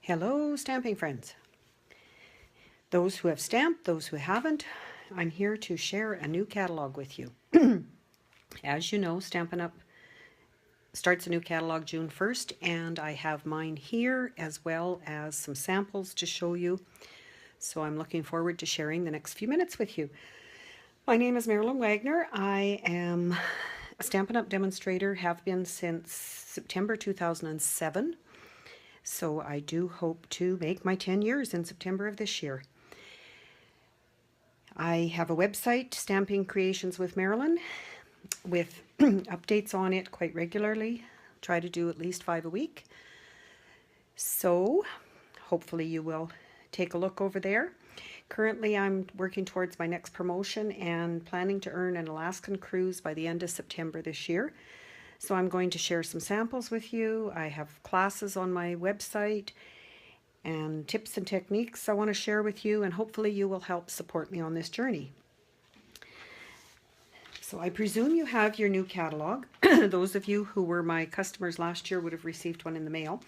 Hello, stamping friends. Those who have stamped, those who haven't, I'm here to share a new catalog with you. As you know, Stampin' Up! Starts a new catalog June 1st, and I have mine here as well as some samples to show you. So I'm looking forward to sharing the next few minutes with you. My name is Marilyn Wagner. I am a Stampin' Up! Demonstrator, have been since September 2007. So I do hope to make my 10 years in September of this year. I have a website, Stamping Creations with Marilyn, with updates on it quite regularly. Try to do at least 5 a week. So hopefully you will take a look over there. Currently I'm working towards my next promotion and planning to earn an Alaskan cruise by the end of September this year. So I'm going to share some samples with you. I have classes on my website and tips and techniques I want to share with you, and hopefully you will help support me on this journey. So I presume you have your new catalog. Those of you who were my customers last year would have received one in the mail.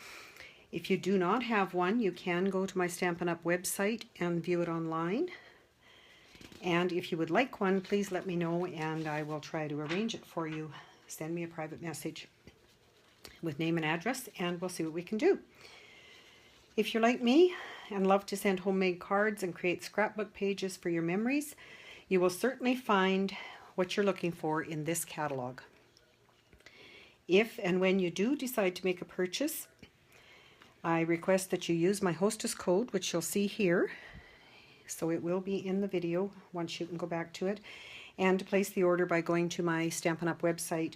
If you do not have one, you can go to my Stampin' Up! Website and view it online. And if you would like one, please let me know and I will try to arrange it for you. Send me a private message with name and address and we'll see what we can do. If you're like me and love to send homemade cards and create scrapbook pages for your memories, you will certainly find what you're looking for in this catalog. If and when you do decide to make a purchase, I request that you use my hostess code, which you'll see here. So it will be in the video once you can go back to it. And to place the order by going to my Stampin' Up! Website,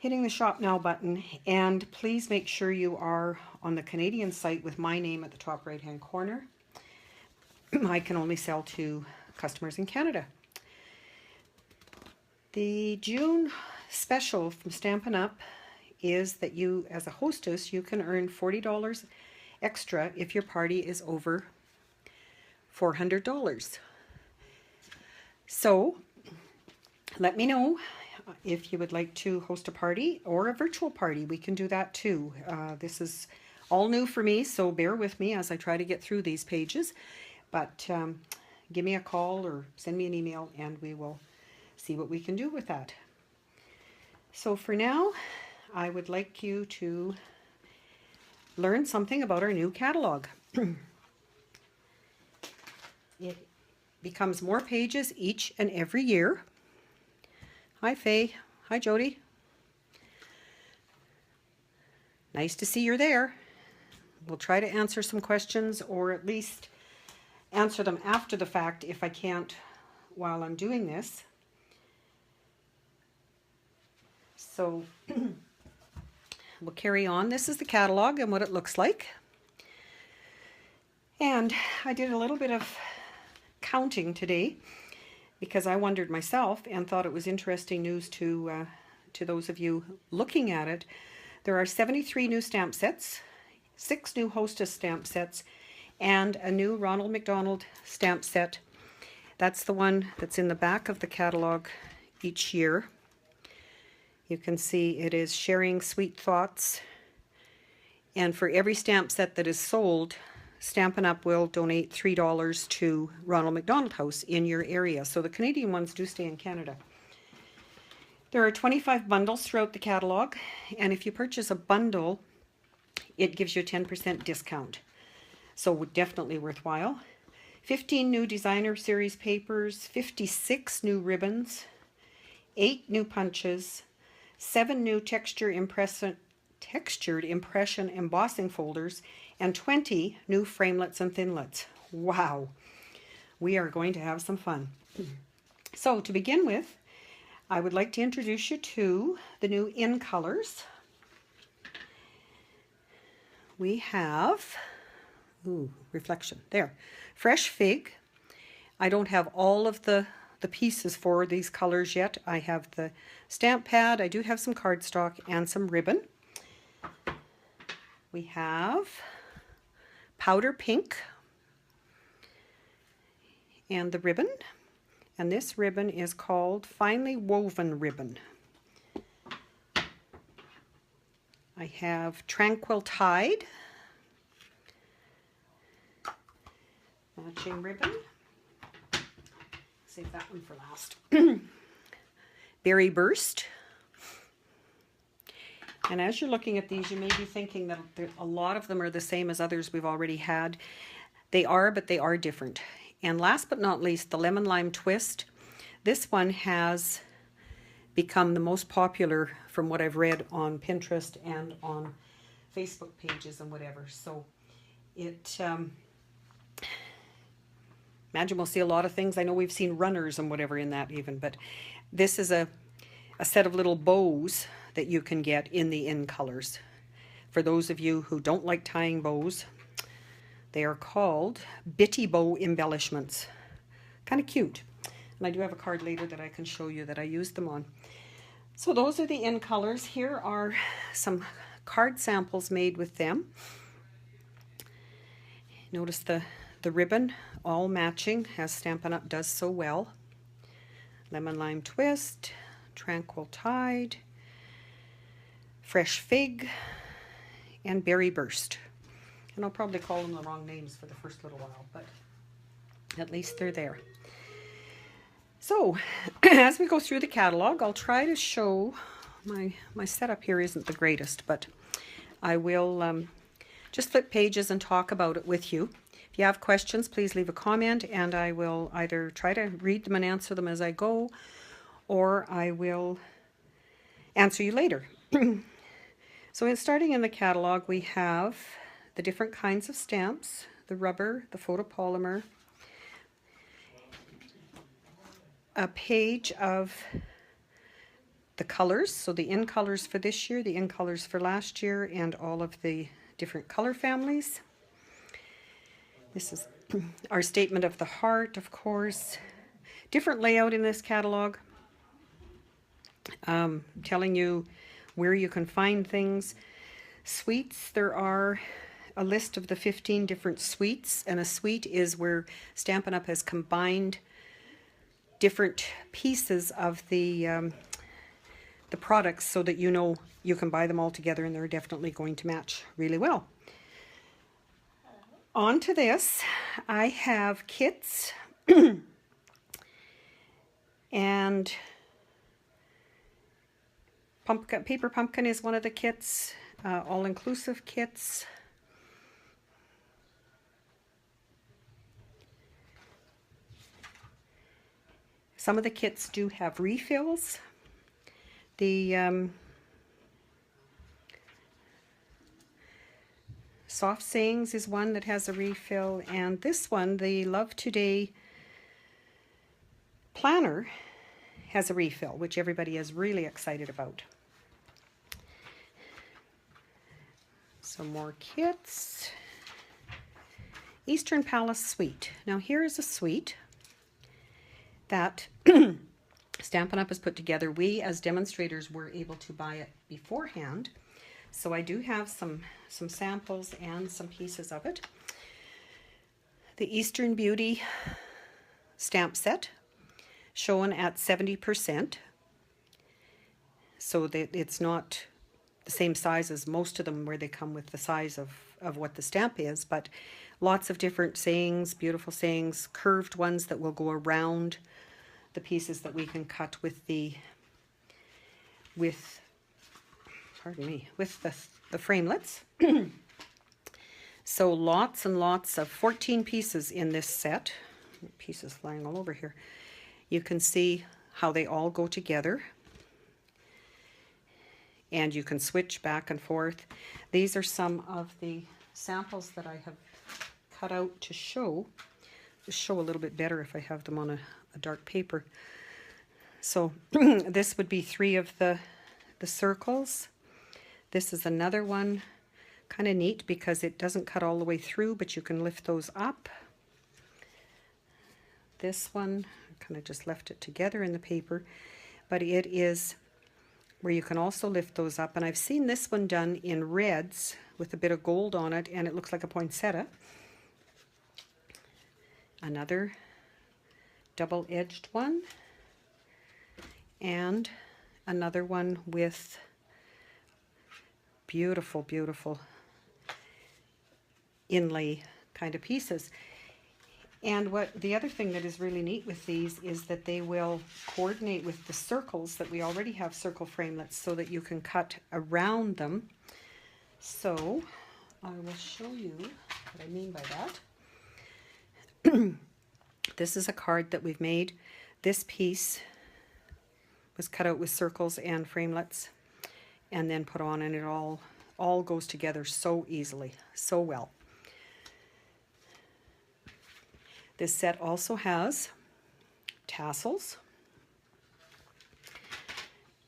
hitting the Shop Now button, and please make sure you are on the Canadian site with my name at the top right hand corner. I can only sell to customers in Canada. The June special from Stampin' Up! Is that you, as a hostess, you can earn $40 extra if your party is over $400. So let me know if you would like to host a party or a virtual party. We can do that too. This is all new for me, so bear with me as I try to get through these pages. But give me a call or send me an email and we will see what we can do with that. So for now, I would like you to learn something about our new catalog. It becomes more pages each and every year. Hi Faye. Hi Jody. Nice to see you're there. We'll try to answer some questions, or at least answer them after the fact if I can't while I'm doing this. So we'll carry on. This is the catalog and what it looks like. And I did a little bit of counting today because I wondered myself and thought it was interesting news to those of you looking at it. There are 73 new stamp sets, 6 new hostess stamp sets, and a new Ronald McDonald stamp set. That's the one that's in the back of the catalog each year. You can see it is Sharing Sweet Thoughts. And for every stamp set that is sold, Stampin' Up! Will donate $3 to Ronald McDonald House in your area. So the Canadian ones do stay in Canada. There are 25 bundles throughout the catalog, and if you purchase a bundle, it gives you a 10% discount. So definitely worthwhile. 15 new designer series papers, 56 new ribbons, 8 new punches, 7 new textured impression embossing folders, and 20 new framelets and thinlets. Wow, we are going to have some fun. So to begin with, I would like to introduce you to the new in colors. We have, reflection, there, Fresh Fig. I don't have all of the pieces for these colors yet. I have the stamp pad, I do have some cardstock and some ribbon. We have Powder Pink and the ribbon, and this ribbon is called Finely Woven Ribbon. I have Tranquil Tide, Matching ribbon. Save that one for last. Berry Burst. And as you're looking at these, you may be thinking that a lot of them are the same as others we've already had. They are, but they are different. And last but not least, the Lemon Lime Twist. This one has become the most popular from what I've read on Pinterest and on Facebook pages and whatever. So it, imagine we'll see a lot of things. I know we've seen runners and whatever in that even, but this is a set of little bows that you can get in the in colors. For those of you who don't like tying bows, they are called Bitty Bow Embellishments. Kind of cute. And I do have a card later that I can show you that I used them on. So those are the in colors. Here are some card samples made with them. Notice the ribbon all matching, as Stampin' Up does so well. Lemon Lime Twist, Tranquil Tide, Fresh Fig, and Berry Burst. And I'll probably call them the wrong names for the first little while, but at least they're there. So, as we go through the catalog, I'll try to show, my setup here isn't the greatest, but I will just flip pages and talk about it with you. If you have questions, please leave a comment, and I will either try to read them and answer them as I go, or I will answer you later. So in starting in the catalog, we have the different kinds of stamps, the rubber, the photopolymer, a page of the colors, so the in colors for this year, the in colors for last year, and all of the different color families. This is our statement of the heart, of course. Different layout in this catalog, telling you where you can find things. Suites, there are a list of the 15 different suites, and a suite is where Stampin' Up has combined different pieces of the products so that you know you can buy them all together and they're definitely going to match really well. On to this, I have kits and Paper Pumpkin is one of the kits, all-inclusive kits. Some of the kits do have refills. The Soft Sayings is one that has a refill, and this one, the Love Today planner, has a refill, which everybody is really excited about. Some more kits. Eastern Palace Suite. Now here is a suite that Stampin' Up has put together. We as demonstrators were able to buy it beforehand, so I do have some samples and some pieces of it. The Eastern Beauty stamp set, shown at 70%, so that it's not the same size as most of them where they come with the size of what the stamp is, but lots of different sayings, beautiful sayings, curved ones that will go around the pieces that we can cut with the framelets. So lots and lots of 14 pieces in this set. Pieces lying all over here. You can see how they all go together, and you can switch back and forth. These are some of the samples that I have cut out to show. Just show a little bit better if I have them on a dark paper. So this would be 3 of the circles. This is another one, kind of neat because it doesn't cut all the way through, but you can lift those up. This one, I kind of just left it together in the paper, but it is where you can also lift those up. And I've seen this one done in reds with a bit of gold on it, and it looks like a poinsettia. Another double-edged one, and another one with beautiful, beautiful inlay kind of pieces. And what the other thing that is really neat with these is that they will coordinate with the circles that we already have circle framelets so that you can cut around them. So I will show you what I mean by that. This is a card that we've made. This piece was cut out with circles and framelets and then put on, and it all goes together so easily, so well. This set also has tassels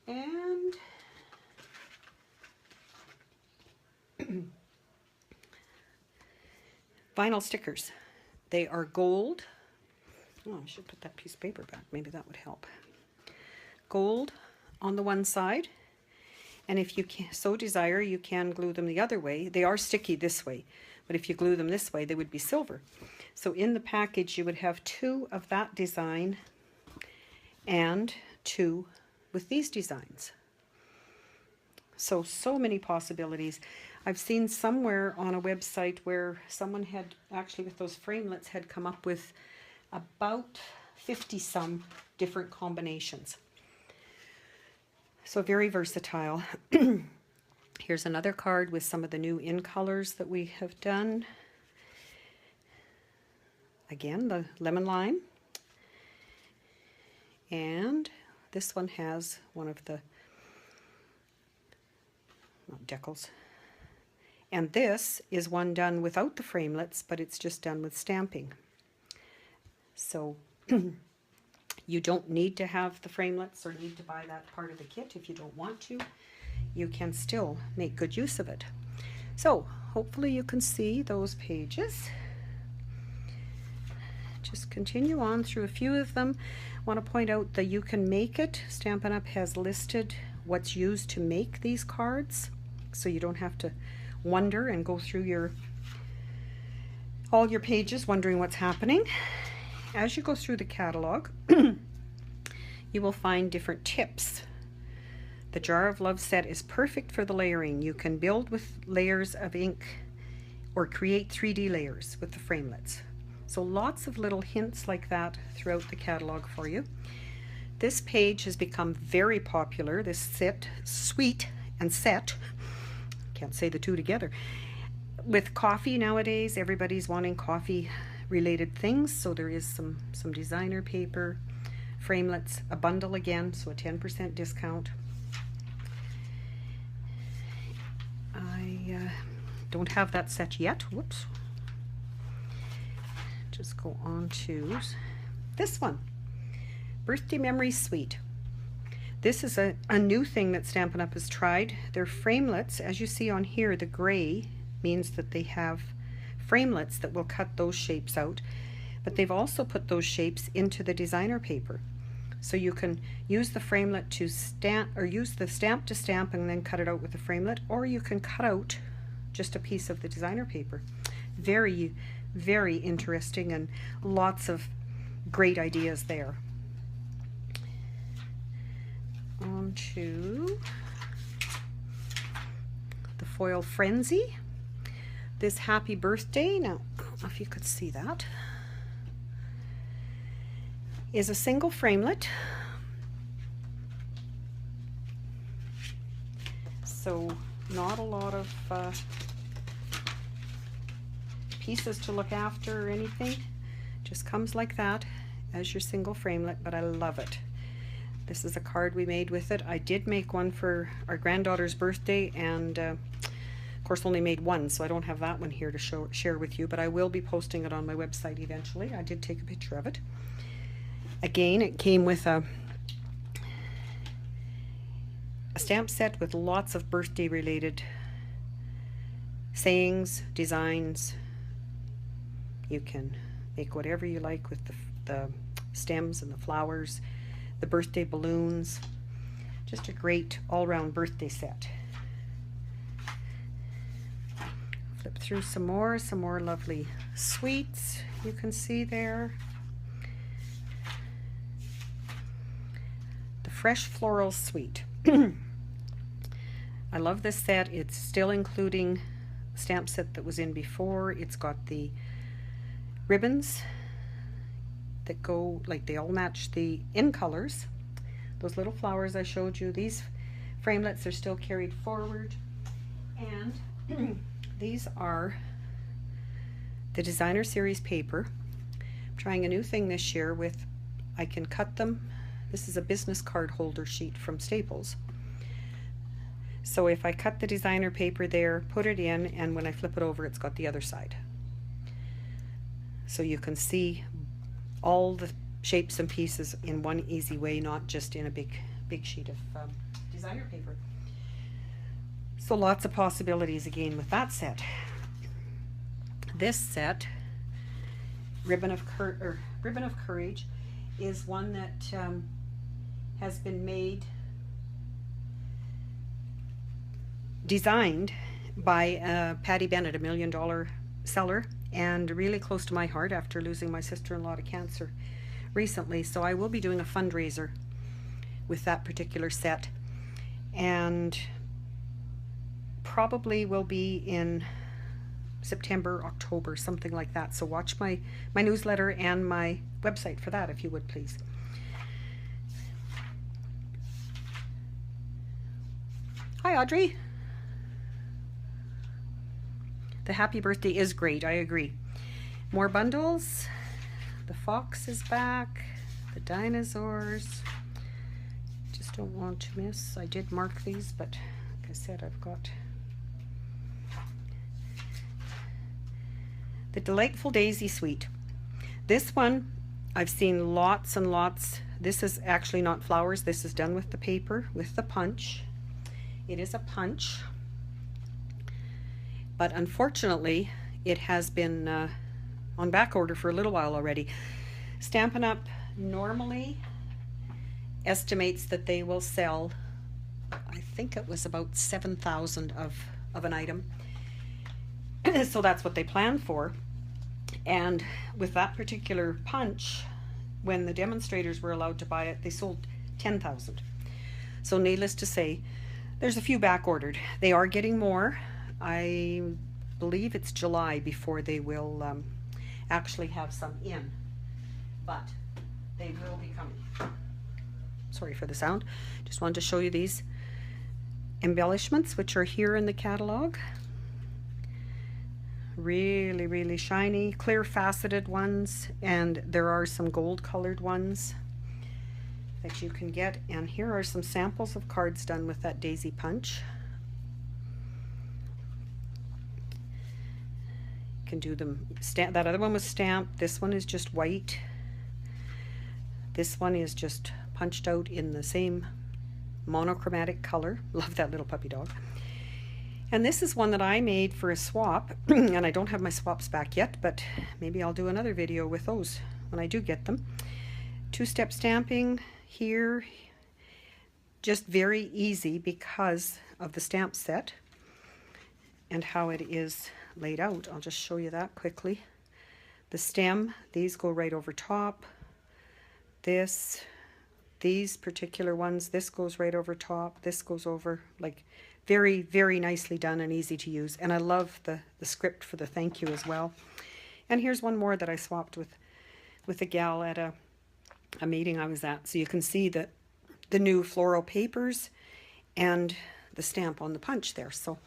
and vinyl stickers. They are gold. Oh, I should put that piece of paper back. Maybe that would help. Gold on the one side, and if you so desire, you can glue them the other way. They are sticky this way, but if you glue them this way, they would be silver. So in the package, you would have 2 of that design and 2 with these designs. So many possibilities. I've seen somewhere on a website where someone had actually, with those framelets, had come up with about 50 some different combinations. So very versatile. Here's another card with some of the new in colors that we have done. Again, the lemon lime. And this one has one of the decals. And this is one done without the framelets, but it's just done with stamping. So you don't need to have the framelets or need to buy that part of the kit if you don't want to. You can still make good use of it. So hopefully you can see those pages. Just continue on through a few of them. I want to point out that you can make it. Stampin' Up! Has listed what's used to make these cards, so you don't have to wonder and go through all your pages wondering what's happening. As you go through the catalog, you will find different tips. The Jar of Love set is perfect for the layering. You can build with layers of ink or create 3D layers with the framelets. So lots of little hints like that throughout the catalog for you. This page has become very popular, this suite and set, can't say the two together. With coffee nowadays, everybody's wanting coffee related things, so there is some designer paper, framelets, a bundle again, so a 10% discount. I don't have that set yet, whoops. Just go on to this one, Birthday Memory Suite. This is a new thing that Stampin' Up! Has tried. They're framelets. As you see on here, the gray means that they have framelets that will cut those shapes out, but they've also put those shapes into the designer paper. So you can use the framelit to stamp, or use the stamp to stamp and then cut it out with the framelit, or you can cut out just a piece of the designer paper. Very, very interesting and lots of great ideas there. On to the Foil Frenzy. This Happy Birthday, now I don't know if you could see that, is a single framelit. So not a lot of pieces to look after or anything. Just comes like that as your single framelit, but I love it. This is a card we made with it. I did make one for our granddaughter's birthday, and of course only made one, so I don't have that one here to share with you, but I will be posting it on my website eventually. I did take a picture of it. Again, it came with a stamp set with lots of birthday related sayings, designs. You can make whatever you like with the stems and the flowers, the birthday balloons. Just a great all-round birthday set. Flip through some more lovely sweets you can see there. The Fresh Floral Suite. I love this set. It's still including the stamp set that was in before. It's got the ribbons that go, like they all match the in colors. Those little flowers I showed you, these framelits are still carried forward. And these are the designer series paper. I'm trying a new thing this year with, I can cut them. This is a business card holder sheet from Staples. So if I cut the designer paper there, put it in, and when I flip it over, it's got the other side. So you can see all the shapes and pieces in one easy way, not just in a big sheet of designer paper. So lots of possibilities again with that set. This set, Ribbon of Courage, is one that has been designed by Patty Bennett, $1 million seller, and really close to my heart after losing my sister-in-law to cancer recently. So I will be doing a fundraiser with that particular set, and probably will be in September, October, something like that. So watch my newsletter and my website for that, if you would please. Hi, Audrey. The happy birthday is great, I agree. More bundles. The fox is back. The dinosaurs. Just don't want to miss. I did mark these, but like I said, I've got the Delightful Daisy Suite. This one, I've seen lots and lots. This is actually not flowers. This is done with the paper, with the punch. It is a punch. But unfortunately, it has been on back order for a little while already. Stampin' Up! Normally estimates that they will sell, I think it was about 7,000 of an item. So that's what they plan for. And with that particular punch, when the demonstrators were allowed to buy it, they sold 10,000. So needless to say, there's a few back ordered. They are getting more. I believe it's July before they will actually have some in, but they will be coming. Sorry for the sound. Just wanted to show you these embellishments, which are here in the catalog. Really, really shiny, clear faceted ones, and there are some gold colored ones that you can get. And here are some samples of cards done with that daisy punch. Can do them that other one was stamped. This one is just white. This one is just punched out in the same monochromatic color. Love that little puppy dog. And this is one that I made for a swap, and I don't have my swaps back yet, but maybe I'll do another video with those when I do get them. Two-step stamping here, just very easy because of the stamp set and how it is laid out. I'll just show you that quickly. The stem, these go right over top. These particular ones, this goes right over top. This goes over, like, very, very nicely done and easy to use. And I love the script for the thank you as well. And here's one more that I swapped with a gal at a meeting I was at. So you can see the new floral papers and the stamp on the punch there. So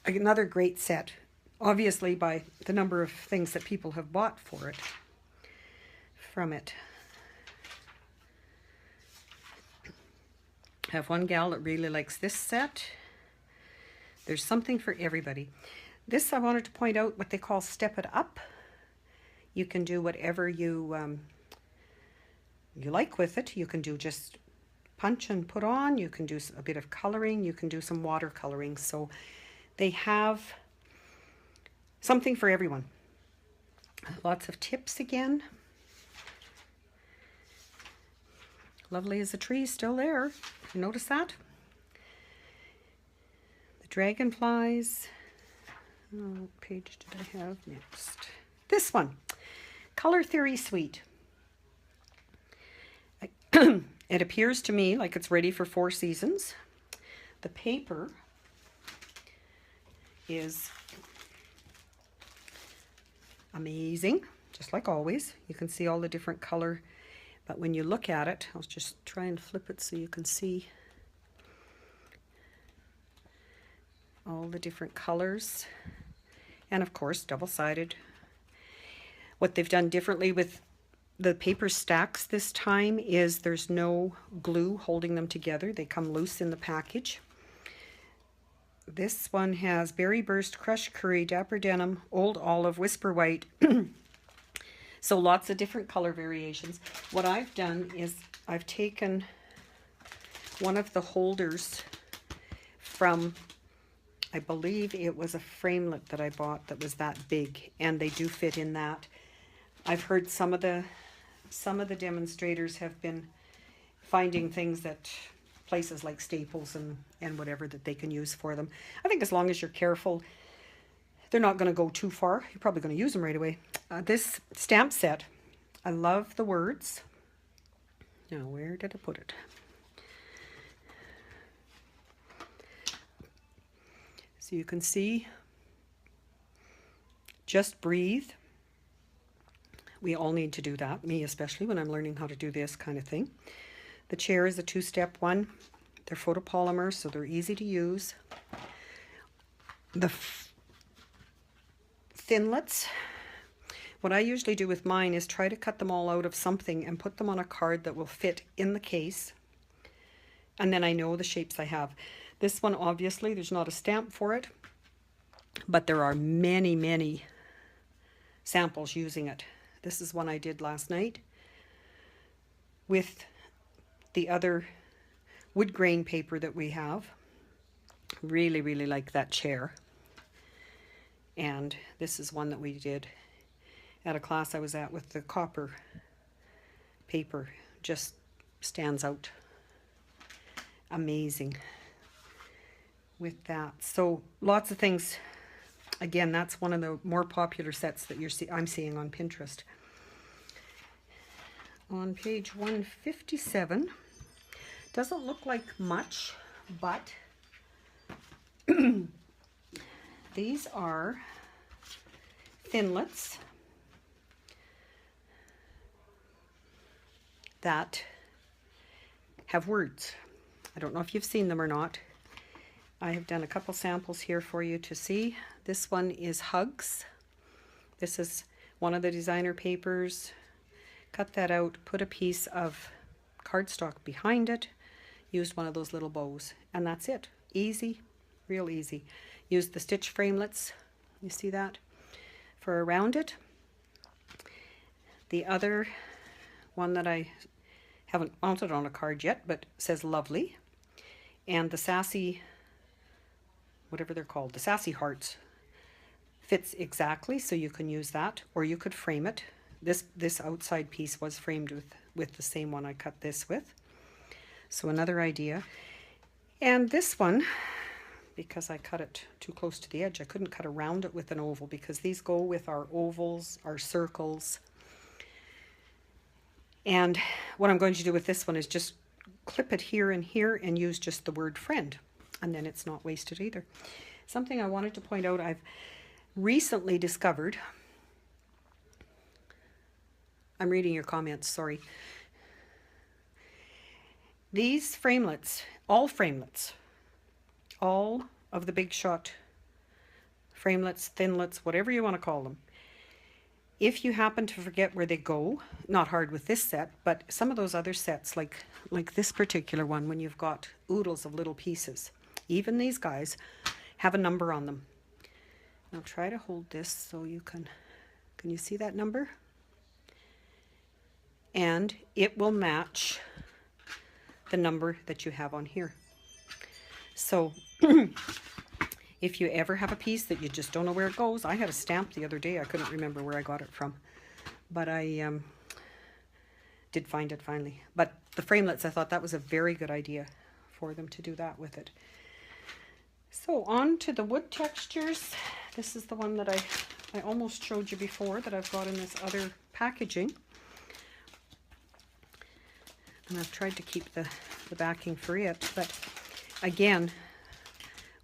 another great set. Obviously by the number of things that people have bought for it, from it. I have one gal that really likes this set. There's something for everybody. This, I wanted to point out what they call Step It Up. You can do whatever you like with it. You can do just punch and put on. You can do a bit of coloring. You can do some watercoloring. So they have something for everyone. Lots of tips again. Lovely as a tree, still there. Notice that? The dragonflies. Oh, what page did I have next? This one. Color Theory Suite. It appears to me like it's ready for 4 seasons. The paper is amazing. just like always. You can see all the different color, but when you look at it, I'll just try and flip it so you can see all the different colors. And of course, double-sided. What they've done differently with the paper stacks this time is there's no glue holding them together. They come loose in the package. This one has Berry Burst, Crushed Curry, Dapper Denim, Old Olive, Whisper White. So lots of different color variations. What I've done is I've taken one of the holders from, I believe it was a framelit that I bought that was that big, and they do fit in that. I've heard some of the demonstrators have been finding things that places like Staples and whatever that they can use for them. I think as long as you're careful, they're not going to go too far. You're probably going to use them right away. This stamp set, I love the words. Now, where did I put it? So you can see, just breathe. We all need to do that, me especially, when I'm learning how to do this kind of thing. The chair is a two-step one. They're photopolymer, so they're easy to use. The thinlets, what I usually do with mine is try to cut them all out of something and put them on a card that will fit in the case. And then I know the shapes I have. This one, obviously, there's not a stamp for it, but there are many, many samples using it. This is one I did last night with the other wood grain paper that we have. Really, really like that chair. And this is one that we did at a class I was at with the copper paper. Just stands out. Amazing with that. So lots of things. Again, that's one of the more popular sets that I'm seeing on Pinterest. On page 157, doesn't look like much, but these are thinlets that have words. I don't know if you've seen them or not. I have done a couple samples here for you to see. This one is Hugs. This is one of the designer papers. Cut that out, put a piece of cardstock behind it, used one of those little bows, and that's it. Easy, real easy. Used the stitch framelits, you see that, for around it. The other one that I haven't mounted on a card yet, but says Lovely, and the sassy, whatever they're called, the sassy hearts, fits exactly, so you can use that, or you could frame it. This outside piece was framed with the same one I cut this with. So another idea. And this one, because I cut it too close to the edge, I couldn't cut around it with an oval, because these go with our ovals, our circles. And what I'm going to do with this one is just clip it here and use just the word friend. And then it's not wasted either. Something I wanted to point out, I've recently discovered, I'm reading your comments, sorry. These framelits, all of the Big Shot framelits, thinlets, whatever you want to call them, if you happen to forget where they go, not hard with this set, but some of those other sets, like this particular one, when you've got oodles of little pieces, even these guys have a number on them. I'll try to hold this so you can you see that number? And it will match the number that you have on here. So if you ever have a piece that you just don't know where it goes, I had a stamp the other day, I couldn't remember where I got it from, but I did find it finally. But the framelits, I thought that was a very good idea for them to do that with it. So on to the wood textures. This is the one that I almost showed you before that I've got in this other packaging. And I've tried to keep the backing for it, but again,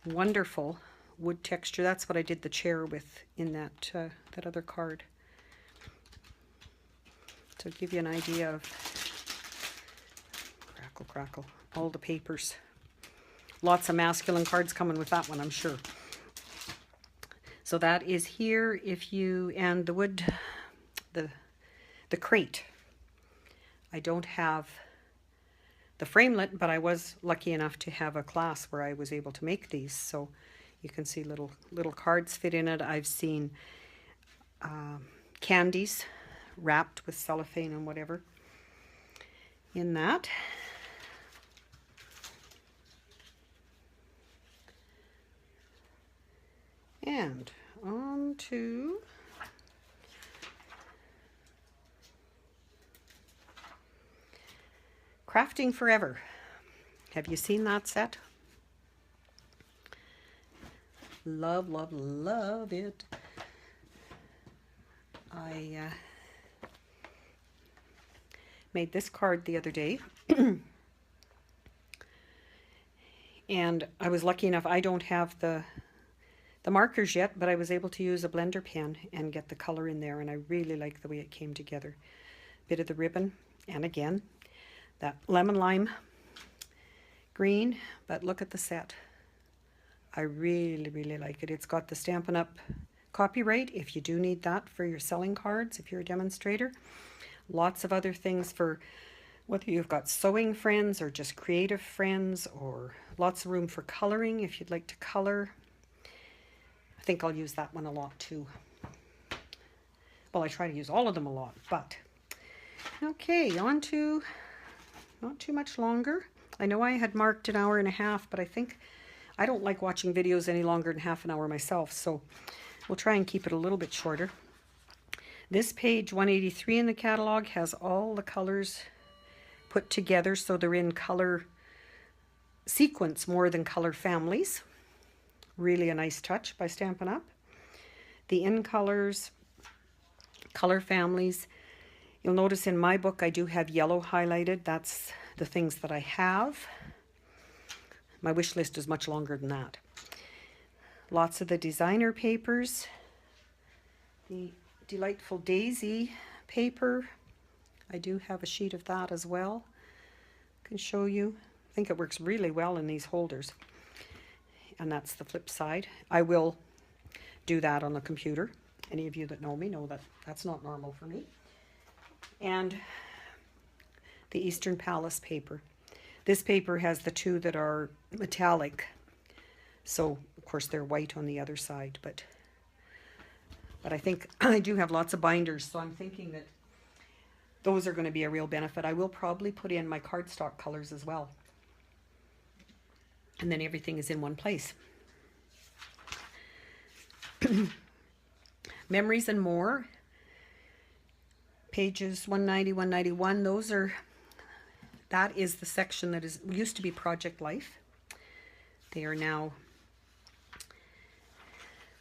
wonderful wood texture. That's what I did the chair with in that other card. to give you an idea of crackle, all the papers. Lots of masculine cards coming with that one, I'm sure. So that is here. If you, and the wood, the crate. I don't have the framelit, but I was lucky enough to have a class where I was able to make these. So you can see little cards fit in it. I've seen candies wrapped with cellophane and whatever in that. And on to Crafting Forever. Have you seen that set? Love, love, love it. I made this card the other day. And I was lucky enough, I don't have the markers yet, but I was able to use a blender pen and get the color in there, and I really like the way it came together. Bit of the ribbon, and again, that lemon lime green, but look at the set. I really, really like it. It's got the Stampin' Up copyright if you do need that for your selling cards, if you're a demonstrator. Lots of other things for whether you've got sewing friends or just creative friends, or lots of room for coloring if you'd like to color. I think I'll use that one a lot too. Well, I try to use all of them a lot, but okay, on to not too much longer. I know I had marked 1.5 hours, but I think I don't like watching videos any longer than half an hour myself, so we'll try and keep it a little bit shorter. This page 183 in the catalog has all the colors put together, so they're in color sequence more than color families. Really a nice touch by Stampin' Up. The in colors, color families. You'll notice in my book I do have yellow highlighted. That's the things that I have. My wish list is much longer than that. Lots of the designer papers. The Delightful Daisy paper. I do have a sheet of that as well. I can show you. I think it works really well in these holders. And that's the flip side. I will do that on the computer. Any of you that know me know that that's not normal for me. And the Eastern Palace paper. This paper has the two that are metallic. So, of course, they're white on the other side. But I think I do have lots of binders, so I'm thinking that those are going to be a real benefit. I will probably put in my cardstock colors as well. And then everything is in one place. Memories and More. Pages 190, 191. That is the section that used to be Project Life. They are now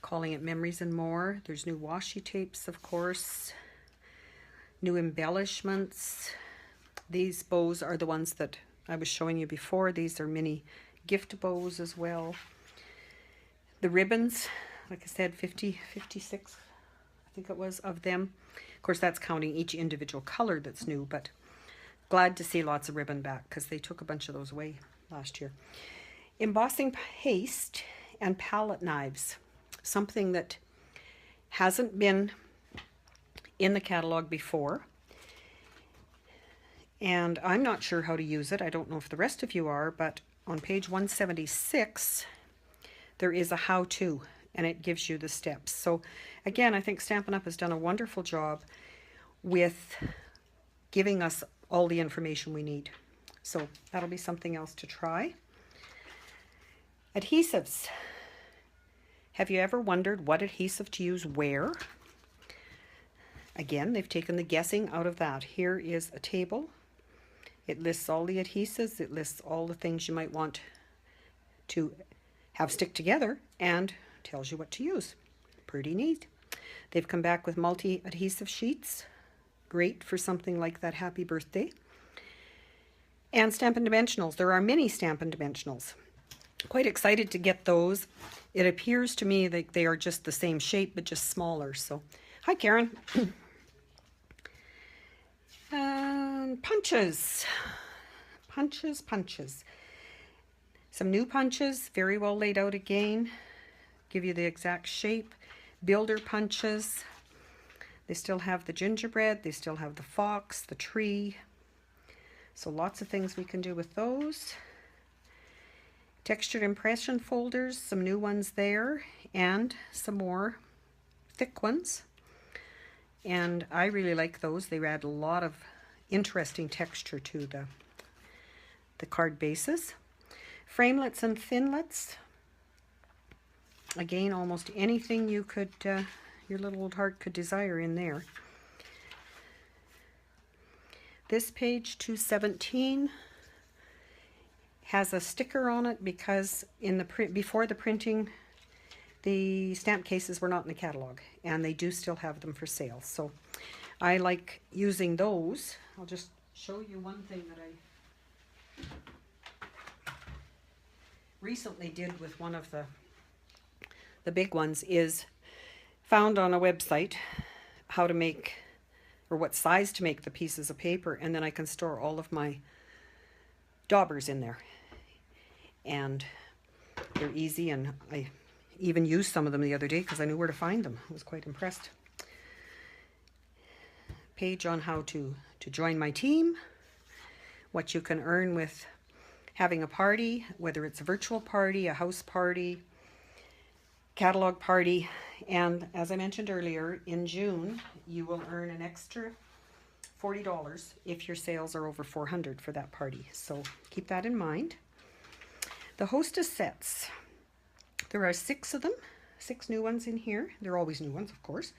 calling it Memories and More. There's new washi tapes, of course. New embellishments. These bows are the ones that I was showing you before. These are mini gift bows as well. The ribbons, like I said, 56, I think it was, of them. Of course, that's counting each individual color that's new, but glad to see lots of ribbon back because they took a bunch of those away last year. Embossing paste and palette knives, something that hasn't been in the catalog before. And I'm not sure how to use it. I don't know if the rest of you are, but on page 176, there is a how-to, and it gives you the steps. So again, I think Stampin' Up has done a wonderful job with giving us all the information we need. So that'll be something else to try. Adhesives. Have you ever wondered what adhesive to use where? Again, they've taken the guessing out of that. Here is a table. It lists all the adhesives. It lists all the things you might want to have stick together and tells you what to use. Pretty neat. They've come back with multi-adhesive sheets. Great for something like that Happy Birthday. And Stampin' Dimensionals. There are many Stampin' Dimensionals. Quite excited to get those. It appears to me that they are just the same shape but just smaller. So, hi Karen. And punches. Punches. Some new punches, very well laid out again. Give you the exact shape. Builder punches. They still have the gingerbread. They still have the fox, the tree. So lots of things we can do with those. Textured impression folders, some new ones there, and some more thick ones. And I really like those. They add a lot of interesting texture to the card bases. Framelets and thinlets. Again, almost anything you could, your little old heart could desire in there. This page 217 has a sticker on it because in the before the printing, the stamp cases were not in the catalog, and they do still have them for sale. So I like using those. I'll just show you one thing that I recently did with one of the big ones is found on a website how to make, or what size to make the pieces of paper, and then I can store all of my daubers in there. And they're easy, and I even used some of them the other day because I knew where to find them. I was quite impressed. Page on how to join my team, what you can earn with having a party, whether it's a virtual party, a house party, catalog party, and as I mentioned earlier, in June you will earn an extra $40 if your sales are over 400 for that party. So keep that in mind. The hostess sets. There are 6 of them, 6 new ones in here. They're always new ones, of course.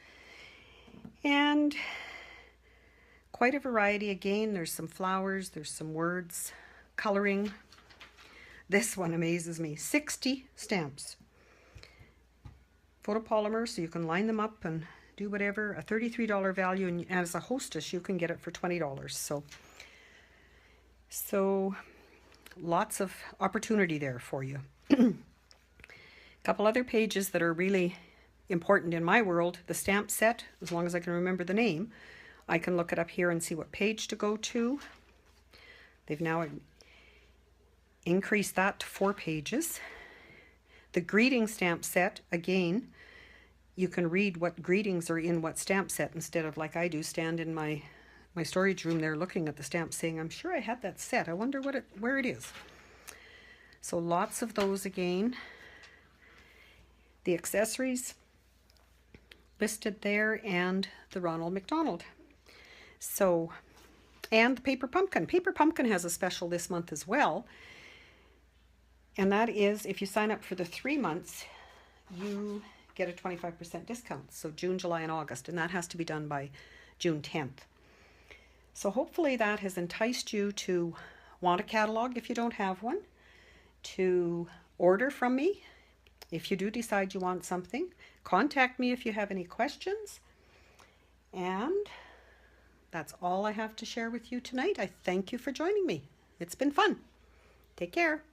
And quite a variety again. There's some flowers, there's some words, coloring. This one amazes me. 60 stamps. Photopolymer, so you can line them up and do whatever. A $33 value, and as a hostess you can get it for $20. So lots of opportunity there for you. A couple other pages that are really important in my world. The stamp set, as long as I can remember the name, I can look it up here and see what page to go to. They've now increased that to 4 pages. The greeting stamp set, again, you can read what greetings are in what stamp set instead of, like I do, stand in my storage room there looking at the stamp saying, I'm sure I had that set. I wonder where it is. So lots of those again. The accessories listed there, and the Ronald McDonald. So, and the paper pumpkin. Paper pumpkin has a special this month as well. And that is, if you sign up for the 3 months, you get a 25% discount. So June, July, and August. And that has to be done by June 10th. So hopefully that has enticed you to want a catalog if you don't have one, to order from me. If you do decide you want something, contact me if you have any questions. And that's all I have to share with you tonight. I thank you for joining me. It's been fun. Take care.